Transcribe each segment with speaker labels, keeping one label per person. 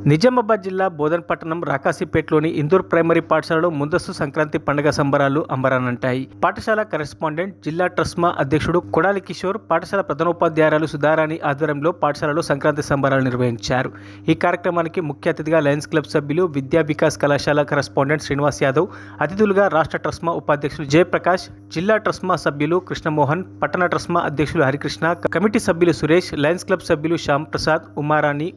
Speaker 1: నిజామాబాద్ జిల్లా బోధన్పట్టణం రాకాసిపేటలోని ఇందూర్ ప్రైమరీ పాఠశాలలో ముందస్తు సంక్రాంతి పండుగ సంబరాలు అంబరానంటాయి. పాఠశాల కరెస్పాండెంట్, జిల్లా ట్రస్మా అధ్యక్షుడు కొడాలి కిషోర్, పాఠశాల ప్రధానోపాధ్యాయురాలు సుధారాణి ఆధ్వర్యంలో పాఠశాలలో సంక్రాంతి సంబరాలు నిర్వహించారు. ఈ కార్యక్రమానికి ముఖ్య అతిథిగా లయన్స్ క్లబ్ సభ్యులు, విద్యా వికాస్ కళాశాల కరెస్పాండెంట్ శ్రీనివాస్ యాదవ్, అతిథులుగా రాష్ట్ర ట్రస్మా ఉపాధ్యక్షులు జయప్రకాష్, జిల్లా ట్రస్మా సభ్యులు కృష్ణమోహన్, పట్టణ ట్రస్మా అధ్యక్షులు హరికృష్ణ, కమిటీ సభ్యులు సురేష్, లయన్స్ క్లబ్ సభ్యులు శ్యామ్ ప్రసాద్, ఉమారాణి,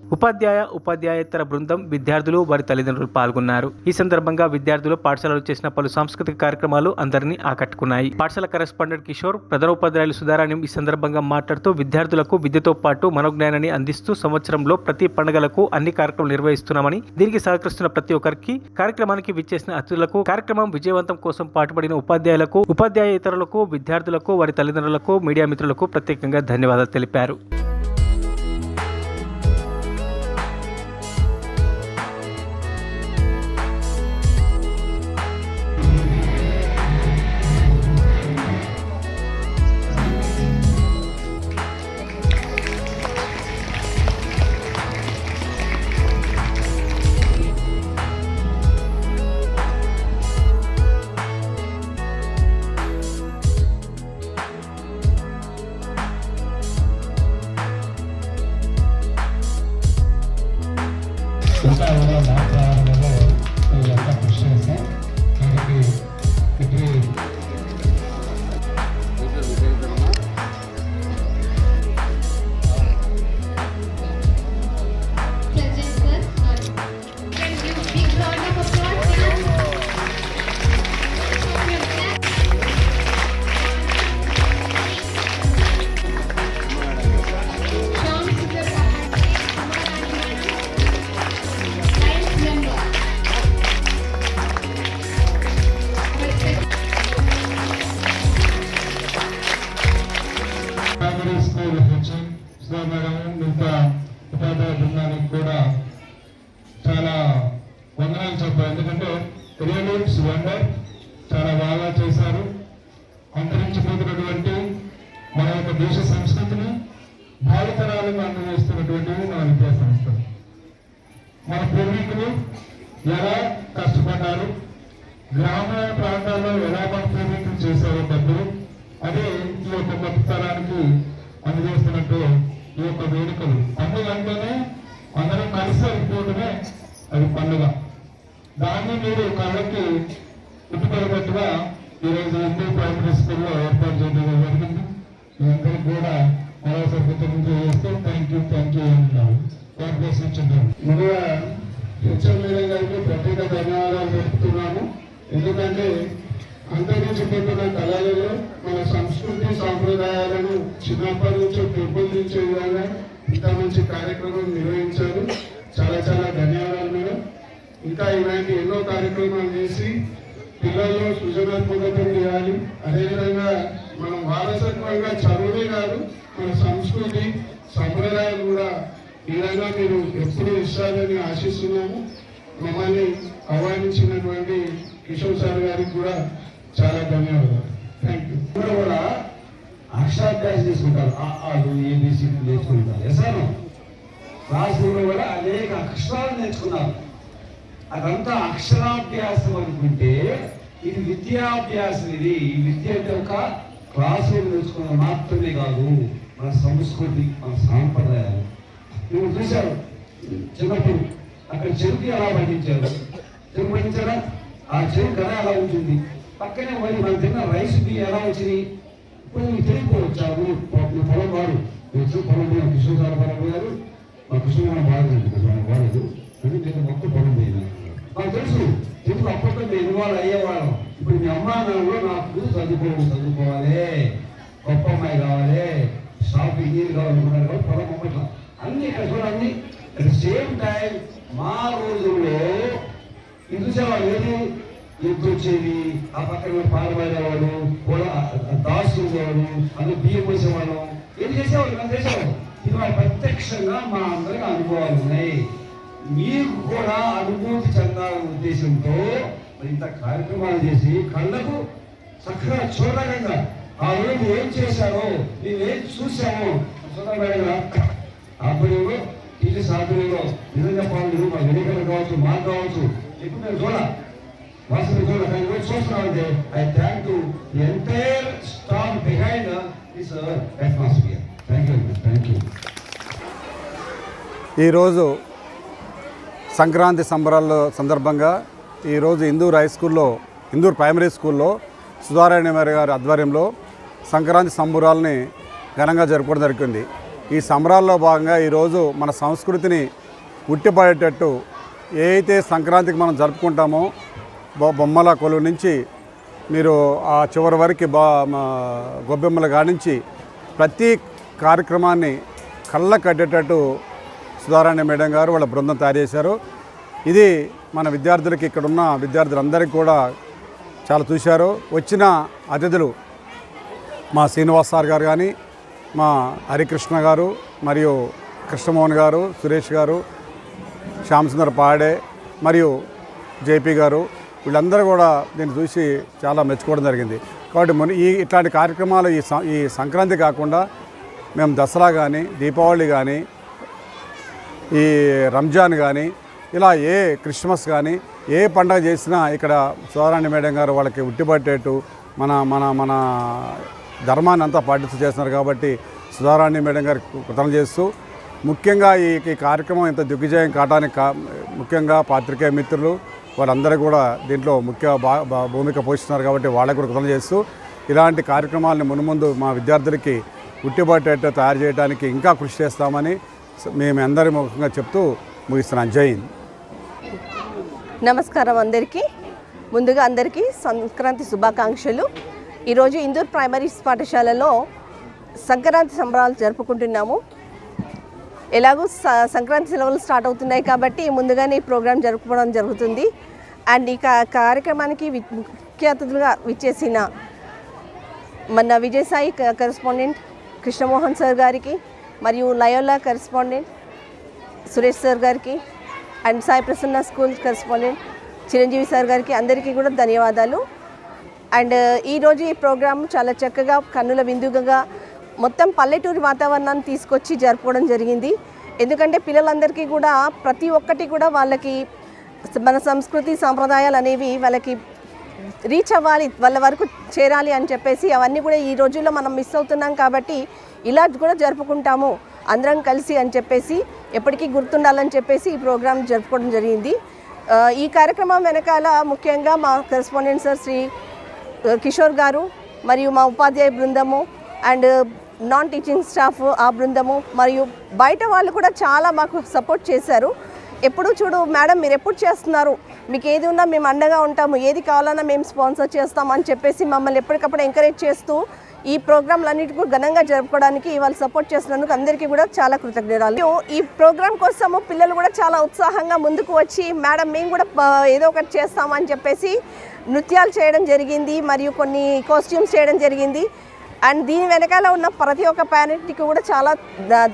Speaker 1: ఉపాధ్యాయేతర బృందం, విద్యార్థులు, వారి తల్లిదండ్రులు పాల్గొన్నారు. ఈ సందర్భంగా విద్యార్థులు పాఠశాలలో చేసిన పలు సాంస్కృతిక కార్యక్రమాలు అందరినీ ఆకట్టుకున్నాయి. పాఠశాల కరెస్పాండెంట్ కిషోర్, ప్రధానోపాధ్యాయులు సుధారాణి ఈ సందర్భంగా మాట్లాడుతూ విద్యార్థులకు విద్యతో పాటు మనోజ్ఞానాన్ని అందిస్తూ సంవత్సరంలో ప్రతి పండుగలకు అన్ని కార్యక్రమాలు నిర్వహిస్తున్నామని, దీనికి సహకరిస్తున్న ప్రతి ఒక్కరికి, కార్యక్రమానికి విచ్చేసిన అతిథులకు, కార్యక్రమం విజయవంతం కోసం పాటుపడిన ఉపాధ్యాయులకు, ఉపాధ్యాయేతరులకు, విద్యార్థులకు, వారి తల్లిదండ్రులకు, మీడియా మిత్రులకు ప్రత్యేకంగా ధన్యవాదాలు తెలిపారు.
Speaker 2: ఇంకా ఎవరో మాట్లాడడంలో ఎంత కృషి చేస్తాం కాబట్టి ఇప్పుడు స్కూల్ మేడం మిగతా ఉపాధ్యాయ బృందానికి కూడా చాలా వందనాలు చెప్పారు. ఎందుకంటే రియల్ ఇట్స్ వండర్, చాలా బాగా చేశారు. అంతరించిపోతున్నటువంటి మన యొక్క దేశ సంస్కృతిని భావితరాలకు అందజేస్తున్నటువంటివి మన విద్యా సంస్థలు. మన పూర్వీకులు ఎలా కష్టపడ్డారు, గ్రామీణ ప్రాంతాల్లో ఎలా మన పూర్వీకులు చేశారో పెద్దలు, అదే ఈ యొక్క కొత్త తరానికి అందజేస్తున్నట్టు ఈ యొక్క వేడుకలు. పండుగ అంటేనే అందరం కలిసి అయిపోవడమే అది పండుగ. దాన్ని మీరు కళ్ళకి ఉట్టుపడేటట్టుగా ఈరోజు హిందూ ప్రైమరీ స్కూల్లో ఏర్పాటు చేయడం జరిగింది. మీ అందరికి కూడా మరోసారి కృతజ్ఞతలు చేస్తూ థ్యాంక్ యూ అంటున్నాను. ముందుగా హెచ్ఎం మేడం గారికి ప్రత్యేక ధన్యవాదాలు తెలుపుతున్నాము. ఎందుకంటే అంతరించిపోతున్న కళలలో మన సంస్కృతి సాంప్రదాయాలను చిన్నప్పటి నుంచి పెంపొందించే విధంగా ఇంత మంచి కార్యక్రమం నిర్వహించారు. చాలా చాలా ధన్యవాదాలు మేడం. ఇంకా ఇలాంటి ఎన్నో కార్యక్రమాలు చేసి పిల్లల్లో సృజనాత్మకత చేయాలి. అదేవిధంగా మనం వారసత్వంగా చదువునే కాదు, మన సంస్కృతి సంప్రదాయాలు కూడా ఈ విధంగా మీరు ఎప్పుడూ ఇస్తారని ఆశిస్తున్నాము. మమ్మల్ని ఆహ్వానించినటువంటి కిషోర్ సార్ గారికి కూడా చాలా ధన్యవాదాలు. Thank you.
Speaker 3: కూడా అక్షరాభ్యాసం చేసుకుంటారు, ఏబిసి నేర్చుకుంటారు. ఎసాను క్లాసులో కూడా అనేక అక్షరాలు నేర్చుకున్నారు. అదంతా అక్షరాభ్యాసం అనుకుంటే ఇది విద్యాభ్యాసం. ఇది విద్య అంటే ఒక క్లాసులు నేర్చుకున్న మాత్రమే కాదు, మన సంస్కృతి, మన సాంప్రదాయాలు. నువ్వు చూశారు చిన్నప్పుడు అక్కడ చెరుకు ఎలా పండించారు, చెరుకు పండించారా, ఆ చెరుకు కథ ఎలా ఉంటుంది, పక్కనే మరి మనం తిన్న రైస్ బియ్యం ఎలా వచ్చినాయి. ఇప్పుడు నీకు తెలియకపోవచ్చావు, పొలం వాడు వచ్చి పొలం పోయిన కృష్ణసార పొలం పోయారు. మా కృష్ణ మనం వాడలేదు అని నేను మొత్తం పొలం పోయినా నాకు తెలుసు. తెలుగు అప్పట్లో మేము ఇన్వాల్వ్ అయ్యేవాళ్ళం. ఇప్పుడు మీ అమ్మా నాన్నలో నాకు చదువుకోవాలి, గొప్ప అమ్మాయి కావాలి, షాప్ ఇంజనీర్ కావాలనుకున్నారు కాబట్టి పొలం అమ్మట్లా అన్ని ఇక్కడ చూడండి. అట్ ద సేమ్ టైం మా రోజుల్లో ఇది చూసేవాళ్ళు ఏది ఎత్తు వచ్చేది, ఆ పక్కన పాలు పాడేవాడు, దాసు ఉండేవాడు, అందులో బియ్యం పోసేవాళ్ళం, ఏది చేసేవాళ్ళు మనం చేసేవాళ్ళం. ఇది వాళ్ళ ప్రత్యక్షంగా మా అందరికి అనుభవాలు ఉన్నాయి. మీకు కూడా అనుభూతి చెందాలనే ఉద్దేశంతో ఇంత కార్యక్రమాలు చేసి కళ్ళకు చక్కగా చూడకంగా ఆ రోజు ఏం చేశారో, మేము ఏం చూసామో అప్పుడు టీచర్స్ ఆధ్వర్యంలో నిజంగా పాలు మా విలేకరులు కావచ్చు, మాకు కావచ్చు, ఇప్పుడు మేము వాస్తవం కానీ రోజు చూస్తున్నామంటే I thank to the entire staff behind this atmosphere. Thank you.
Speaker 4: ఈరోజు సంక్రాంతి సంబరాల సందర్భంగా ఈరోజు ఇందూర్ ప్రైమరీ స్కూల్లో సుధారాణి గారి ఆధ్వర్యంలో సంక్రాంతి సంబరాలని ఘనంగా జరుపుకోవడం జరిగింది. ఈ సంబరాల్లో భాగంగా ఈరోజు మన సంస్కృతిని ఉట్టిపడేటట్టు ఏ అయితే సంక్రాంతికి మనం జరుపుకుంటామో బొమ్మల కొలువు నుంచి మీరు ఆ చివరి వరకు గొబ్బెమ్మల కానించి ప్రతి కార్యక్రమాన్ని కళ్ళ కట్టేటట్టు సుధారాణి మేడం గారు వాళ్ళ బృందం తయారు చేశారు. ఇది మన విద్యార్థులకి, ఇక్కడ ఉన్న విద్యార్థులందరికీ కూడా చాలా చూశారు. వచ్చిన అతిథులు మా శ్రీనివాస్ సార్ గారు కానీ, మా హరికృష్ణ గారు, మరియు కృష్ణమోహన్ గారు, సురేష్ గారు, శ్యామసుందర్ పాడే మరియు జేపీ గారు, వీళ్ళందరూ కూడా దీన్ని చూసి చాలా మెచ్చుకోవడం జరిగింది. కాబట్టి ఇట్లాంటి కార్యక్రమాలు ఈ సంక్రాంతి కాకుండా మేము దసరా కానీ, దీపావళి కానీ, ఈ రంజాన్ కానీ, ఇలా ఏ క్రిస్మస్ కానీ ఏ పండగ చేసినా ఇక్కడ సుధారాణి మేడం గారు వాళ్ళకి ఉట్టిపట్టేట్టు మన మన మన ధర్మాన్ని అంతా పాటిస్తూ చేస్తున్నారు. కాబట్టి సుధారాణి మేడం గారికి కృతజ్ఞతలు చేస్తూ, ముఖ్యంగా ఈ కార్యక్రమం ఇంత దిగ్విజయం కావడానికి ముఖ్యంగా పాత్రికేయ మిత్రులు వాళ్ళందరూ కూడా దీంట్లో ముఖ్య భూమిక పోషిస్తున్నారు. కాబట్టి వాళ్ళకు కూడా కృతజ్ఞతలు చేస్తూ, ఇలాంటి కార్యక్రమాలను మున్ముందు మా విద్యార్థులకి ఉట్టిపట్టేట్టు తయారు చేయడానికి ఇంకా కృషి చేస్తామని మేము అందరి ముఖ్యంగా చెప్తూ ముగిస్తున్నాం. జై హింద్.
Speaker 5: నమస్కారం అందరికీ. ముందుగా అందరికీ సంక్రాంతి శుభాకాంక్షలు. ఈరోజు ఇందూర్ ప్రైమరీ పాఠశాలలో సంక్రాంతి సంబరాలు జరుపుకుంటున్నాము. ఎలాగూ సంక్రాంతి సెలవులు స్టార్ట్ అవుతున్నాయి కాబట్టి ముందుగానే ఈ ప్రోగ్రాం జరుపుకోవడం జరుగుతుంది. అండ్ ఈ కార్యక్రమానికి ముఖ్య అతిథులుగా విచ్చేసిన మన విజయసాయి కరెస్పాండెంట్ కృష్ణమోహన్ సార్ గారికి, మరియు లయోలా కరెస్పాండెంట్ సురేష్ సార్ గారికి, and Sai Prasanna school correspondent Chiranjeevi sir గారికి అందరికీ కూడా ధన్యవాదాలు. అండ్ ఈరోజు ఈ ప్రోగ్రాం చాలా చక్కగా కన్నుల విందుగా మొత్తం పల్లెటూరి వాతావరణాన్ని తీసుకొచ్చి జరుపుకోవడం జరిగింది. ఎందుకంటే పిల్లలందరికీ కూడా ప్రతి ఒక్కటి కూడా వాళ్ళకి మన సంస్కృతి సాంప్రదాయాలు అనేవి వాళ్ళకి రీచ్ అవ్వాలి, వాళ్ళ వరకు చేరాలి అని చెప్పేసి అవన్నీ కూడా ఈ రోజుల్లో మనం మిస్ అవుతున్నాం. కాబట్టి ఇలా కూడా జరుపుకుంటాము అందరం కలిసి అని చెప్పేసి ఎప్పటికీ గుర్తుండాలని చెప్పేసి ఈ ప్రోగ్రాం జరుపుకోవడం జరిగింది. ఈ కార్యక్రమం వెనకాల ముఖ్యంగా మా కరెస్పాండెంట్ సార్ శ్రీ కిషోర్ గారు, మరియు మా ఉపాధ్యాయ బృందము, అండ్ నాన్ టీచింగ్ స్టాఫ్ ఆ బృందము, మరియు బయట వాళ్ళు కూడా చాలా మాకు సపోర్ట్ చేశారు. ఎప్పుడు చూడు మేడం మీరు ఎప్పుడు చేస్తున్నారు, మీకు ఏది ఉన్నా మేము అండగా ఉంటాము, ఏది కావాలన్నా మేము స్పాన్సర్ చేస్తామని చెప్పేసి మమ్మల్ని ఎప్పటికప్పుడు ఎంకరేజ్ చేస్తూ ఈ ప్రోగ్రాంలన్నిటికీ ఘనంగా జరుపుకోవడానికి వాళ్ళు సపోర్ట్ చేసినందుకు అందరికీ కూడా చాలా కృతజ్ఞతలు. ఈ ప్రోగ్రాం కోసము పిల్లలు కూడా చాలా ఉత్సాహంగా ముందుకు వచ్చి మేడం మేము కూడా ఏదో ఒకటి చేస్తామని చెప్పేసి నృత్యాలు చేయడం జరిగింది, మరియు కొన్ని కాస్ట్యూమ్స్ చేయడం జరిగింది. అండ్ దీని వెనకాల ఉన్న ప్రతి ఒక్క పేరెంట్కి కూడా చాలా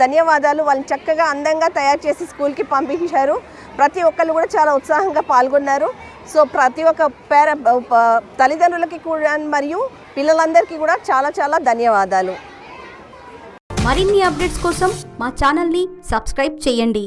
Speaker 5: ధన్యవాదాలు. వాళ్ళని చక్కగా అందంగా తయారు చేసి స్కూల్కి పంపించారు. ప్రతి ఒక్కళ్ళు కూడా చాలా ఉత్సాహంగా పాల్గొన్నారు. సో ప్రతి ఒక్క తల్లిదండ్రులకి కూడా మరియు పిల్లలందరికీ కూడా చాలా చాలా ధన్యవాదాలు.
Speaker 6: మరిన్ని అప్డేట్స్ కోసం మా ఛానల్ని సబ్స్క్రైబ్ చేయండి.